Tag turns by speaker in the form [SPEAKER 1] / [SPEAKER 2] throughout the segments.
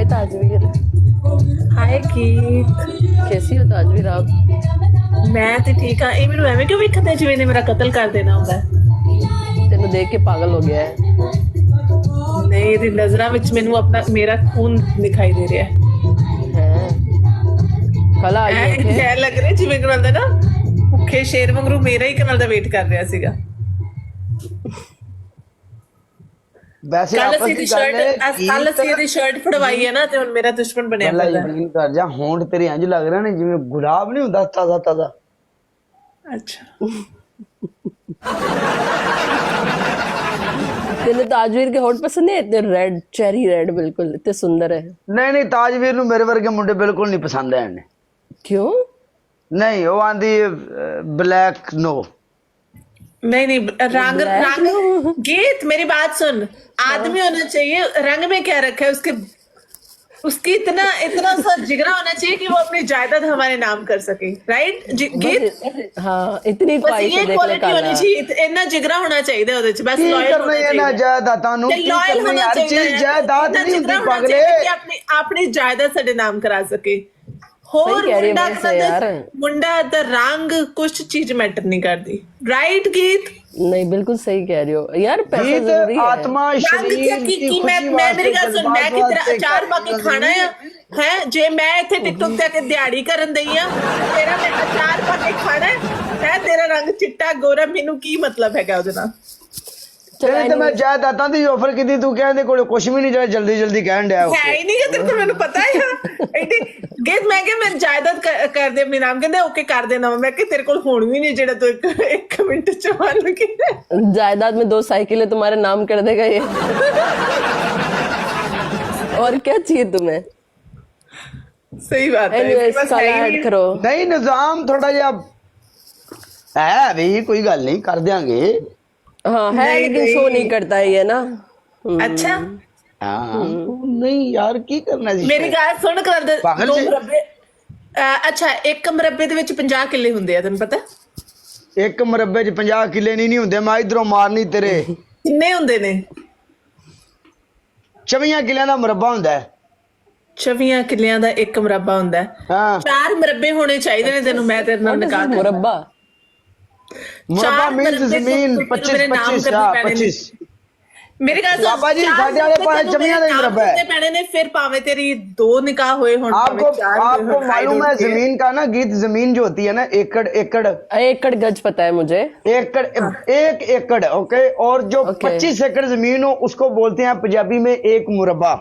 [SPEAKER 1] ताजवीर।
[SPEAKER 2] हाय गीत,
[SPEAKER 1] कैसी हो ताजवीर आप?
[SPEAKER 2] मैं ਤੇ ਠੀਕ ਆ। ਇਹ ਮੈਨੂੰ ਐਵੇਂ ਕਿਉਂ ਵੇਖਦਾ ਜਿਵੇਂ ਨੇ ਮੇਰਾ ਕਤਲ ਕਰ ਦੇਣਾ ਹੁੰਦਾ ਹੈ।
[SPEAKER 1] तेनू देख के पागल हो गया है।
[SPEAKER 2] ਨਹੀਂ, ਇਹਦੀ ਨਜ਼ਰਾਂ ਵਿੱਚ ਮੈਨੂੰ ਆਪਣਾ ਮੇਰਾ ਖੂਨ ਦਿਖਾਈ ਦੇ ਰਿਹਾ
[SPEAKER 1] हैं? कल आई
[SPEAKER 2] ਹੈ।
[SPEAKER 1] थे।
[SPEAKER 2] ਐ ਲੱਗ ਰਿਹਾ ਜਿਵੇਂ ਕਿ ਬੰਦਾ ਨਾ ਭੁੱਖੇ ਸ਼ੇਰ ਵਾਂਗੂ ਮੇਰਾ ਹੀ ਕਨਲ ਦਾ ਵੇਟ ਕਰ ਰਿਹਾ ਸੀਗਾ।
[SPEAKER 3] ਵੈਸੇ
[SPEAKER 2] ਕੱਲ
[SPEAKER 3] ਆਪਸ
[SPEAKER 2] ਅਸੀਂ
[SPEAKER 3] ਦੀ
[SPEAKER 2] ਦੀ
[SPEAKER 3] ਗੱਲ ਹੈ
[SPEAKER 2] ਸ਼ਰਟ ਕੱਲ ਅਸੀਂ ਇਹਦੀ ਸ਼ਰਟ ਫੜਵਾਈ ਹੈ ਨਾ ਤੇ ਹੁਣ ਮੇਰਾ ਦੁਸ਼ਮਣ ਬਣਿਆ
[SPEAKER 3] ਗੱਲਾਂ
[SPEAKER 2] ਫਿਰਦਾ।
[SPEAKER 3] ਯਕੀਨ ਕਰ ਜਾ ਹੋਂਡ ਤੇਰੇ ਇੰਜ ਲੱਗ ਰਿਹਾ ਨੇ ਜਿਵੇਂ ਗੁਲਾਬ ਨਹੀਂ ਹੁੰਦਾ ਤਾਜ਼ਾ ਤਾਜ਼ਾ।
[SPEAKER 2] ਅੱਛਾ,
[SPEAKER 1] तेने ताजवीर के होठ पसंद है? इतने रेड, चेरी रेड, बिल्कुल इतने सुंदर है।
[SPEAKER 3] ਨਹੀਂ ਨਹੀਂ ਤਾਜਵੀਰ ਨੂੰ ਮੇਰੇ ਵਰਗੇ ਮੁੰਡੇ ਬਿਲਕੁਲ ਨਹੀਂ ਪਸੰਦ ਐ ਨੇ।
[SPEAKER 1] क्यों?
[SPEAKER 3] ਨਹੀਂ ਉਹ ਆਂਦੀ ਬਲੈਕ ਨੋ।
[SPEAKER 2] नहीं नहीं, रंग रंग गीत मेरी बात सुन। आदमी होना चाहिए, रंग में क्या रखा है उसके, उसकी इतना इतना सा जिगरा होना चाहिए कि वो अपनी जायदाद हमारे नाम कर सके। राइट गीत?
[SPEAKER 1] हाँ, इतनी
[SPEAKER 2] बस
[SPEAKER 1] ख्वाहिश
[SPEAKER 2] ये
[SPEAKER 1] है देख ले
[SPEAKER 2] क्वालिटी
[SPEAKER 1] काला।
[SPEAKER 2] होनी चाहिए, इतना जिगरा होना चाहिए ਉਹਦੇ ਚ। बस
[SPEAKER 3] ਕੀ
[SPEAKER 2] लॉयल
[SPEAKER 3] ਕਰਨਾ
[SPEAKER 2] होना
[SPEAKER 3] ਇਹਨਾਂ
[SPEAKER 2] चाहिए,
[SPEAKER 3] ਜਾਇਦਾਦਾਂ ਨੂੰ?
[SPEAKER 2] ਤੇ
[SPEAKER 3] ਕੀ
[SPEAKER 2] लॉयल
[SPEAKER 3] ਕਰਨਾ
[SPEAKER 2] होना
[SPEAKER 3] ਹਰ
[SPEAKER 2] चाहिए।
[SPEAKER 3] ਚੀਜ਼ ਜਾਇਦਾਦ
[SPEAKER 2] इतना
[SPEAKER 3] ਨਹੀਂ
[SPEAKER 2] जिगरा
[SPEAKER 3] ਹੁੰਦੀ
[SPEAKER 2] होना
[SPEAKER 3] ਪਾਗਲੇ।
[SPEAKER 2] चाहिए कि अपनी जायदाद ਸਾਡੇ ਨਾਮ ਕਰਾ ਸਕੇ। ਹੋਰ
[SPEAKER 1] ਕਹ ਰਹੀ ਹੈ
[SPEAKER 2] ਮੁੰਡਾ
[SPEAKER 1] ਵੈਸੇ ਯਾਰ।
[SPEAKER 2] ਮੁੰਡਾ ਦਾ ਰੰਗ ਕੁਛ ਚੀਜ਼ ਮੈਟਰ ਨਹੀਂ ਕਰਦੀ। ਰਾਈਟ ਗੀਤ?
[SPEAKER 1] नहीं, बिल्कुल सही कह रही हो यार, पैसा
[SPEAKER 3] ਗੀਤ
[SPEAKER 1] जरूरी है।
[SPEAKER 3] ਆਤਮਾ
[SPEAKER 2] रंग
[SPEAKER 3] ਸ਼ਰੀਰ
[SPEAKER 2] क्या
[SPEAKER 3] ਦੀ
[SPEAKER 2] की मैं
[SPEAKER 3] ਖੁਸ਼ੀ
[SPEAKER 2] मेरी गल सुन, मैं कि तेरा
[SPEAKER 3] ਵਾਸਤੇ
[SPEAKER 2] अचार पा के खाना है जे मैं इथे टिकटॉक ते आके दिहाड़ी करन दई आ, तेरा मैं अचार पा के खाना है तेरा रंग चिट्टा गोरा, मेनू की मतलब हैगा ਉਹਦੇ ਨਾਲ?
[SPEAKER 3] ਤੇਰੇ ਤੇ ਮੈਂ ਜਾਇਦਾਦਾਂ ਦੀ ਆਫਰ ਕੀਤੀ, ਤੂੰ ਕਹਿੰਦੇ ਕੋਲ ਕੁਝ ਵੀ ਨਹੀਂ ਜਿਹੜਾ ਜਲਦੀ ਜਲਦੀ ਕਹਿਣ ਡਿਆ
[SPEAKER 2] ਹੈ ਹੀ ਨਹੀਂ ਕਿ ਤੇਰੇ ਕੋਲ, ਮੈਨੂੰ ਪਤਾ ਹੈ ਐਡੀ ਗੇਤ। ਮੈਂ ਕਿਹਾ ਮੈਂ ਜਾਇਦਾਦ ਕਰ ਦੇ ਆਪਣੇ ਨਾਮ, ਕਹਿੰਦੇ ਓਕੇ ਕਰ ਦੇਣਾ। ਮੈਂ ਕਿ ਤੇਰੇ ਕੋਲ ਹੋਣ ਵੀ ਨਹੀਂ ਜਿਹੜਾ ਤੂੰ ਇੱਕ ਮਿੰਟ ਚ ਮੰਨ ਕੇ।
[SPEAKER 1] जायदाद में 2 साइकिलें तुम्हारे नाम कर देगा ये। और क्या चाहिए तुम्हें?
[SPEAKER 2] ਸਹੀ ਬਾਤ ਹੈ।
[SPEAKER 1] Anyways,
[SPEAKER 2] बस
[SPEAKER 1] काला
[SPEAKER 2] है ही
[SPEAKER 1] ऐड करो।
[SPEAKER 3] ਨਹੀਂ ਨਿਜ਼ਾਮ ਥੋੜਾ ਜਿਹਾ ਹੈ ਵੀ ਕੋਈ ਗੱਲ ਨਹੀਂ ਕਰ ਦਿਆਂਗੇ।
[SPEAKER 1] हाँ है,
[SPEAKER 2] नहीं,
[SPEAKER 1] लेकिन
[SPEAKER 2] नहीं।
[SPEAKER 1] शो नहीं करता है ये ना।
[SPEAKER 2] अच्छा,
[SPEAKER 3] ਹਾਂ ਨਹੀਂ ਯਾਰ ਕੀ ਕਰਨਾ ਸੀ?
[SPEAKER 2] ਮੇਰੀ ਗੱਲ ਸੁਣ ਕਰ ਦੇ।
[SPEAKER 3] ਪਾਗਲ
[SPEAKER 2] ਦੋ
[SPEAKER 3] ਜੀ।
[SPEAKER 2] ਮੁਰੱਬੇ ਅੱਛਾ, ਇੱਕ ਮੁਰੱਬੇ ਦੇ ਵਿੱਚ 50 ਕਿੱਲੇ ਹੁੰਦੇ ਆ, ਤੈਨੂੰ ਪਤਾ?
[SPEAKER 3] ਇੱਕ ਮੁਰੱਬੇ 'ਚ 50 ਕਿੱਲੇ ਨਹੀਂ ਹੁੰਦੇ। ਮੈਂ ਇਧਰੋਂ ਮਾਰਨੀ ਤੇਰੇ
[SPEAKER 2] ਕਿੰਨੇ ਹੁੰਦੇ ਨੇ?
[SPEAKER 3] 24 ਕਿੱਲਿਆਂ ਦਾ ਮੁਰੱਬਾ ਹੁੰਦਾ ਹੈ।
[SPEAKER 2] 24 ਕਿੱਲਿਆਂ ਦਾ ਇੱਕ ਮੁਰੱਬਾ ਹੁੰਦਾ ਹੈ।
[SPEAKER 3] ਹਾਂ
[SPEAKER 2] 4 ਮੁਰੱਬੇ ਹੋਣੇ ਚਾਹੀਦੇ ਨੇ ਤੈਨੂੰ, ਮੈਂ ਤੇਰੇ ਨਾਲ ਨਿਕਾਹ ਕਰਾਂ।
[SPEAKER 1] मुरब्बा
[SPEAKER 3] ਮੁਰੱਬਾ
[SPEAKER 2] ਚਾਰ
[SPEAKER 3] ਮੀਨਸ
[SPEAKER 2] ਮੁਰੱਬੇ
[SPEAKER 3] ਜ਼ਮੀਨ
[SPEAKER 2] ਤੋਂ
[SPEAKER 3] 25
[SPEAKER 2] ਮੇਰੇ ਨਾਮ
[SPEAKER 3] 25
[SPEAKER 2] ਕਰਨੇ
[SPEAKER 3] ਹਾਂ
[SPEAKER 2] ਪੈਣੇ ਨੇ।
[SPEAKER 3] 25
[SPEAKER 2] ਮੇਰੇ ਗੱਲ ਸੁਣ,
[SPEAKER 3] ਬਾਬਾ ਜੀ,
[SPEAKER 2] 4
[SPEAKER 3] ਸਾਡੇ ਵਾਲੇ
[SPEAKER 2] ਮੁਰੱਬੇ
[SPEAKER 3] ਪਾਸ
[SPEAKER 2] ਤੈਨੂੰ
[SPEAKER 3] ਜ਼ਮੀਨਾਂ ਦਾ ਹੀ
[SPEAKER 2] ਮੇਰੇ
[SPEAKER 3] ਮੁਰੱਬਾ ਹੈ।
[SPEAKER 2] ਨਾਮ ਕਰਨੇ ਪੈਣੇ ਨੇ, ਫਿਰ ਭਾਵੇਂ ਤੇਰੀ 2 ਨਿਕਾਹ ਹੋਏ ਹੋਣ,
[SPEAKER 3] आपको
[SPEAKER 2] ਭਾਵੇਂ 4 ਹੋਏ
[SPEAKER 3] आपको
[SPEAKER 2] ਹੋਣ।
[SPEAKER 3] मालूम है जमीन का ना गीत, जमीन जो होती है ना एकड़ एकड़
[SPEAKER 1] एकड़ गज पता है मुझे।
[SPEAKER 3] एकड़ एक एकड़ ओके, और जो
[SPEAKER 1] Okay.
[SPEAKER 3] 25 एकड़ जमीन हो उसको बोलते हैं पंजाबी में एक मुरब्बा।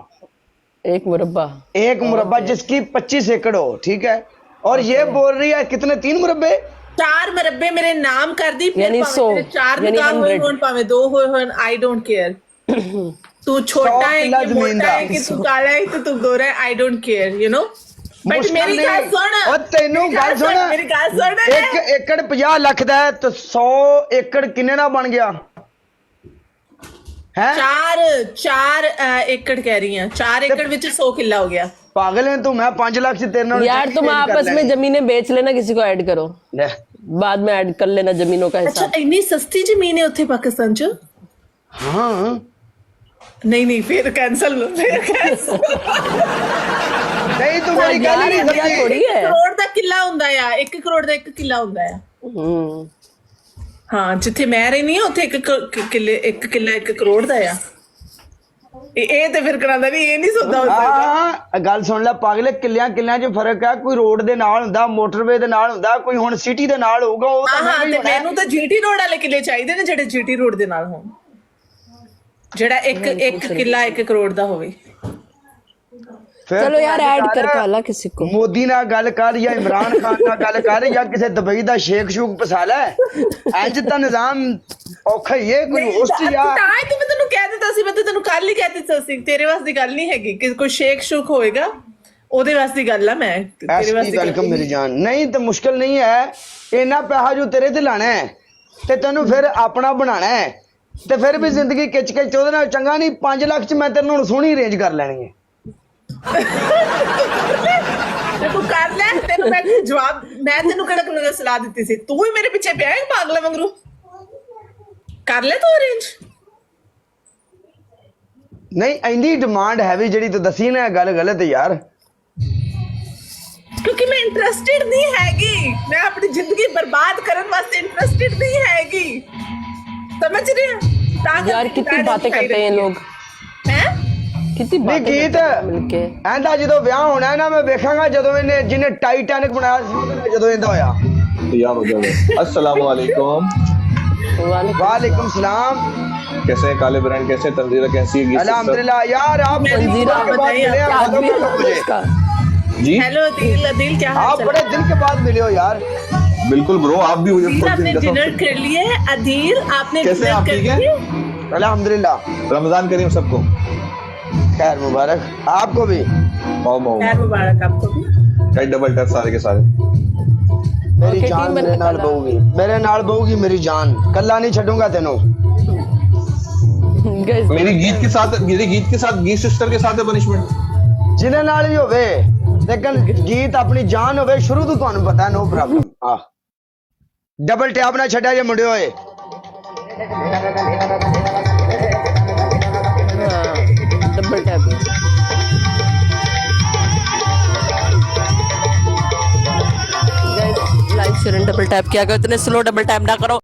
[SPEAKER 1] एक मुरब्बा।
[SPEAKER 3] एक मुरब्बा जिसकी 25 एकड़ हो, ठीक है। और ये बोल रही है कितने 3 मुरब्बे
[SPEAKER 2] 4 ਮੁਰੱਬੇ ਮੇਰੇ ਨਾਮ ਕਰਦੀ, ਫਿਰ
[SPEAKER 1] यानी
[SPEAKER 2] ਭਾਵੇਂ
[SPEAKER 1] 100,
[SPEAKER 2] ਤੇਰੇ 4
[SPEAKER 1] यानी
[SPEAKER 2] ਨਿਕਾਹ ਹੋਏ
[SPEAKER 1] 100।
[SPEAKER 2] ਹੋਣ, ਭਾਵੇਂ 2 ਹੋਏ ਹੋਣ, ਆਈ ਡੋਂਟ ਕੇਅਰ। ਤੂੰ ਛੋਟਾ ਹੈ
[SPEAKER 3] ਕਿੱਲਾ
[SPEAKER 2] ਕਿ
[SPEAKER 3] ਜ਼ਮੀਨ
[SPEAKER 2] ਮੋਟਾ
[SPEAKER 3] ਦਾ।
[SPEAKER 2] ਹੈ ਕਿ ਤੂੰ ਕਾਲਾ ਹੈ ਕਿ ਤੂੰ ਗੋਰਾ ਹੈ, ਆਈ ਡੋंट केयर, ਯੂ نو। ਬਟ
[SPEAKER 3] मुश्किल
[SPEAKER 2] ਮੇਰੀ ਗੱਲ
[SPEAKER 3] नहीं।
[SPEAKER 2] ਸੁਣ,
[SPEAKER 3] और तेनू
[SPEAKER 2] मेरी
[SPEAKER 3] गल सुन,
[SPEAKER 2] मेरी गल सुन।
[SPEAKER 3] एक एकड़ 50 लाख दा है तो 100 एकड़ किन्ने दा बन गया है?
[SPEAKER 2] 4 एकड़ कह रही हैं, 4 एकड़ ਵਿੱਚ 100 ਕਿੱਲਾ ਹੋ ਗਿਆ।
[SPEAKER 3] पागल है तू। मैं 5 लाख से तेरे नाल
[SPEAKER 1] यार तुम
[SPEAKER 3] exchange कर
[SPEAKER 1] आपस में
[SPEAKER 3] लेनी।
[SPEAKER 1] जमीनें बेच लेना, किसी को ऐड करो,
[SPEAKER 3] ले।
[SPEAKER 1] बाद में ऐड कर लेना जमीनों का
[SPEAKER 2] ਅੱਛਾ,
[SPEAKER 1] हिसाब।
[SPEAKER 2] ਇੰਨੀ ਸਸਤੀ ਜ਼ਮੀਨ ਹੈ ਉੱਥੇ ਪਾਕਿਸਤਾਨ 'ਚ?
[SPEAKER 3] हाँ
[SPEAKER 2] ਨਹੀਂ ਨਹੀਂ, ਫਿਰ ਕੈਨਸਲ।
[SPEAKER 3] नहीं तू मेरी गल
[SPEAKER 1] यार,
[SPEAKER 3] नहीं
[SPEAKER 1] बढ़िया
[SPEAKER 3] समझी।
[SPEAKER 1] थोड़ी है।
[SPEAKER 2] ਕਰੋੜ ਦਾ ਕਿੱਲਾ ਹੁੰਦਾ ਆ, 1 ਕਰੋੜ ਦਾ 1 ਕਿੱਲਾ ਹੁੰਦਾ ਆ। ਹਾਂ, ਜਿੱਥੇ ਮੈਂ ਰਹਿੰਦੀ ਹਾਂ ਉੱਥੇ 1 ਕਿੱਲਾ 1 ਕਰੋੜ ਦਾ ਆ। ਇਹ ਤੇ ਫਿਰ ਕਰਾਂਦਾ ਨਹੀਂ, ਇਹ ਨਹੀਂ ਸੌਦਾ ਹੋ ਸਕਦਾ।
[SPEAKER 3] ਹਾਂ ਗੱਲ ਸੁਣ ਲੈ ਪਾਗਲੇ, ਕਿੱਲਿਆਂ ਕਿੱਲਿਆਂ 'ਚ ਫਰਕ ਹੈ। ਕੋਈ ਰੋਡ ਦੇ ਨਾਲ ਹੁੰਦਾ, ਮੋਟਰਵੇ ਦੇ ਨਾਲ ਹੁੰਦਾ, ਕੋਈ ਹੁਣ ਸਿਟੀ ਦੇ ਨਾਲ ਹੋਊਗਾ। ਉਹ ਤਾਂ
[SPEAKER 2] ਹਾਂ,
[SPEAKER 3] ਨਹੀਂ
[SPEAKER 2] ਤੇ
[SPEAKER 3] ਹੋਣਾ।
[SPEAKER 2] ਮੈਨੂੰ ਤਾਂ ਜੀਟੀ ਰੋਡ ਵਾਲੇ ਕਿੱਲੇ ਚਾਹੀਦੇ ਨੇ, ਜਿਹੜੇ ਜੀਟੀ ਰੋਡ ਦੇ ਨਾਲ ਹੋਣ, ਜਿਹੜਾ 1 ਕਿੱਲਾ 1 ਕਰੋੜ ਦਾ ਹੋਵੇ।
[SPEAKER 3] ਫਿਰ
[SPEAKER 1] चलो
[SPEAKER 3] ਤੂੰ
[SPEAKER 1] यार
[SPEAKER 3] ਇੰਝ
[SPEAKER 1] ऐड
[SPEAKER 3] ਕਰ,
[SPEAKER 1] कर काला किसी को।
[SPEAKER 3] ਮੋਦੀ ਨਾਲ ਗੱਲ ਕਰ ਜਾਂ ਇਮਰਾਨ ਖਾਨ ਨਾਲ ਗੱਲ ਕਰ ਜਾਂ ਕਿਸੇ ਦੁਬਈ ਦਾ ਸ਼ੇਖ ਸ਼ੂਕ ਫਸਾ ਲੈ। ਇੰਜ ਤਾਂ ਨਿਜ਼ਾਮ ਔਖਾ ਹੀ ਹੈ। ਕੋਈ ਉਸ ਚ ਯਾਰ
[SPEAKER 2] ਤਾਂ ਹੀ ਤੇ ਮੈਂ ਤੈਨੂੰ ਕਹਿ ਦਿੱਤਾ ਸੀ, ਮੈਂ ਤਾਂ ਤੈਨੂੰ ਕੱਲ ਹੀ ਕਹਿ ਦਿੱਤਾ ਸੀ, ਤੇਰੇ ਵਾਸਤੇ ਦੀ ਗੱਲ ਨਹੀਂ ਹੈਗੀ ਕਿ ਕੋਈ ਸ਼ੇਖ ਸ਼ੂਕ ਹੋਏਗਾ, ਉਹਦੇ ਵਾਸਤੇ ਦੀ ਗੱਲ ਆ। ਮੈਂ ਤੇਰੇ ਵਾਸਤੇ
[SPEAKER 3] ਵੈਲਕਮ ਮੇਰੀ ਜਾਨ। ਨਹੀਂ ਤਾਂ ਮੁਸ਼ਕਲ ਨਹੀਂ ਹੈ। ਇੰਨਾ ਪੈਸਾ ਜੋ ਤੇਰੇ ਤੇ ਲਾਣਾ ਹੈ ਤੇ ਤੈਨੂੰ ਫਿਰ ਆਪਣਾ ਬਣਾਣਾ ਹੈ, ਤੇ ਫਿਰ ਵੀ ਜ਼ਿੰਦਗੀ ਕਿਚ ਕਿਚ ਉਹਦੇ ਨਾਲ ਚੰਗਾ ਨਹੀਂ। 5 ਲੱਖ ਚ ਮੈਂ ਤੇਰੇ ਨੂੰ ਸੋਹਣੀ ਅਰੇਂਜ ਕਰ ਲੈਣੀ ਹੈ।
[SPEAKER 2] ਤੇ ਤੂੰ ਕਰ ਲੈ, ਤੈਨੂੰ ਮੈਂ ਜਵਾਬ, ਮੈਂ ਤੈਨੂੰ ਕਿਹੜਾ ਕੋਈ ਸਲਾਹ ਦਿੱਤੀ ਸੀ? ਤੂੰ ਹੀ ਮੇਰੇ ਪਿੱਛੇ ਪਿਆ ਹੈ ਪਾਗਲਾ ਵਾਂਗਰੂ। ਕਰ ਲੈ ਤੂੰ ਅਰੇਂਜ।
[SPEAKER 3] ਨਹੀਂ ਇੰਨੀ ਡਿਮਾਂਡ ਹੈਵੀ ਜਿਹੜੀ ਤੂੰ ਦੱਸੀ ਨਾ, ਗੱਲ ਗਲਤ ਹੈ ਯਾਰ।
[SPEAKER 2] क्योंकि मैं इंटरेस्टेड नहीं हैगी, मैं अपनी जिंदगी बर्बाद करने वास्ते इंटरेस्टेड नहीं हैगी, समझ रहे हैं?
[SPEAKER 1] यार कितनी बातें करते हैं ये लोग,
[SPEAKER 2] हैं?
[SPEAKER 1] कितनी
[SPEAKER 3] ਨਹੀਂ
[SPEAKER 1] बातें
[SPEAKER 3] ਗੀਤ
[SPEAKER 1] करते हैं मिलके।
[SPEAKER 3] ਐਂਦਾ ਜਦੋਂ ਵਿਆਹ ਹੋਣਾ ਹੈ ਨਾ, ਮੈਂ ਵੇਖਾਂਗਾ ਜਦੋਂ ਇਹਨੇ ਜਿਹਨੇ ਟਾਈਟੈਨਿਕ ਬਣਾਇਆ ਸੀ ਉਹਦੇ ਨਾਲ ਜਦੋਂ ਇਹਦਾ ਹੋਇਆ।
[SPEAKER 4] तैयार हो जाओ। अस्सलाम वालेकुम।
[SPEAKER 3] वालेकुम सलाम।
[SPEAKER 4] कैसे हैं काले ब्रांड, कैसे हैं तंजीरा, कैसी है?
[SPEAKER 3] अल्हम्दुलिल्लाह यार, आप
[SPEAKER 1] तंजीरा
[SPEAKER 3] के बाद मिले
[SPEAKER 1] क्या
[SPEAKER 3] हैं,
[SPEAKER 1] आदमी है
[SPEAKER 3] मुझे।
[SPEAKER 1] इसका।
[SPEAKER 4] जी
[SPEAKER 2] हेलो दिल, दिल क्या हाल
[SPEAKER 3] आप
[SPEAKER 2] चाल
[SPEAKER 3] बड़े
[SPEAKER 2] है?
[SPEAKER 3] दिन के बाद मिले हो यार।
[SPEAKER 4] बिल्कुल ब्रो, आप भी मुझे
[SPEAKER 2] दिल,
[SPEAKER 4] बहुत
[SPEAKER 2] आपने
[SPEAKER 4] दिन कसम
[SPEAKER 2] डिनर
[SPEAKER 4] से-
[SPEAKER 2] कर लिया है? अधीर आपने
[SPEAKER 4] कैसे
[SPEAKER 2] डिनर
[SPEAKER 4] आप
[SPEAKER 2] कर
[SPEAKER 4] ठीक हैं?
[SPEAKER 2] लिया?
[SPEAKER 3] अल्हम्दुलिल्लाह,
[SPEAKER 4] रमजान करीम सबको।
[SPEAKER 3] खैर मुबारक आपको भी।
[SPEAKER 4] माओ माओ
[SPEAKER 2] खैर मुबारक आपको भी।
[SPEAKER 4] कई डबल टच सारे के सारे।
[SPEAKER 3] मेरी
[SPEAKER 1] Okay,
[SPEAKER 3] जान
[SPEAKER 1] team
[SPEAKER 3] मेरे
[SPEAKER 1] बनने
[SPEAKER 3] नाल
[SPEAKER 1] वाला।
[SPEAKER 3] बहूगी, मेरे नाल बहूगी मेरी जान, कल्ला नहीं छड़ूंगा तेनों।
[SPEAKER 1] Guys,
[SPEAKER 4] मेरी गीत के साथ गीत सिस्टर के साथ है पनिशमेंट।
[SPEAKER 3] जिन्हें नाल भी होवे, लेकिन गीत अपनी जान होवे शुरू तो ਤੁਹਾਨੂੰ पता है, नो प्रॉब्लम। हाँ डबल टैप ना छड़ा जे मुंडे होए।
[SPEAKER 1] Double tap. Guys like share and double tap किया करो, इतने स्लो डबल टैप ना करो।